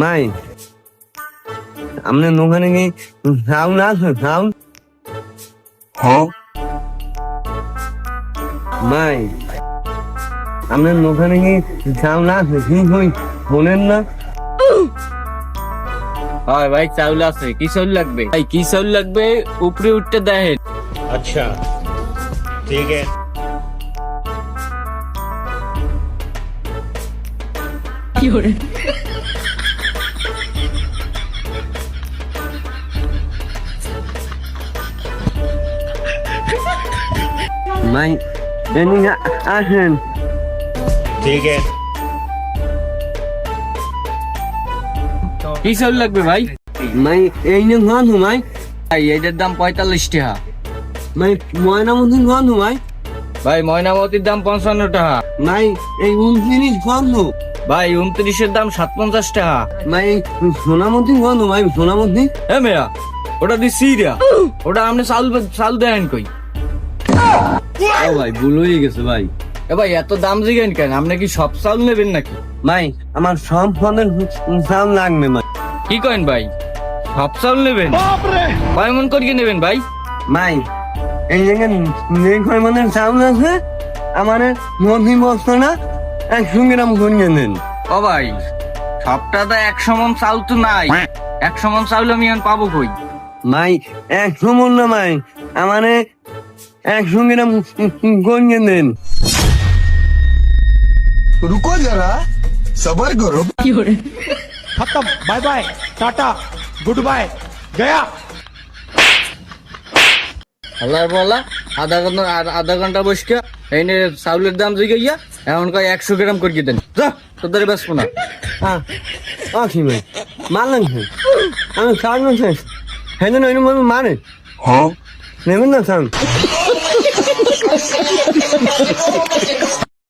মাই আপনার দোকানে কি সাউন্ড আছে সাউন্ড? হ্যাঁ মাই আপনার দোকানে কি সাউন্ড আছে কি কই শোনেন না? হয় ভাই চাউল আছে, কি চাউল লাগবে ভাই? কি চাউল লাগবে উপরে উঠতে দেখেন। अच्छा ठीक है মাই এদিকে আসেন। ठीक है কি চাউল লাগবে ভাই? মাই এই যে গন্ধ মাই, ভাই এটার দাম 45 টাকা। মাই ময়না মতন গন্ধ মাই, ভাই ময়নামতির দাম 55 টাকা। মাই এই 29 গন্ধ, ভাই 29-এর দাম 57 টাকা। মাই সোনামতি গন্ধ মাই সোনামতি। হ্যাঁ মেয়া, ওটা দিচ্ছি রা, ওটা আপনি চাউল চাউল দেন কই? ও ভাই ভুল হয়ে গেছে ভাই। এ ভাই এত দাম জিগেন কেন? আপনি কি সব চাউল নেবেন নাকি? মাই আমার সব ফলের চাউল লাগবে মাই। কি করেন ভাই, সব চাউল নেবেন? কয় মন করিয়ে নেবেন ভাই? মাই এই জায়গায় নেই মানে চাউল আছে আমার নদী বস্তা না 100 গ্রাম করিয়ে নেন। ও ভাই সবটা তো 100 মন চাউল তো নাই, 100 মন চাউল আমি এখন পাবো কই? মাই 100 মন না মাই আমার 100 গ্রাম করিয়ে নেন। रुको जरा सबर करो। खत्म, bye bye, tata, good bye, गया। আল্লাহ বলা আধা ঘন্টা বসকে এই নে চাউলের দাম জিগে গিয়া এখন কয় 100 গ্রাম করিয়ে দেন। যা তোদের বেসবো না। হ্যাঁ কি ভাই মারলেন কি? আমি চাউল না শেষ সেদিন ওই মানে মানে हाँ নেবেন না চাউল?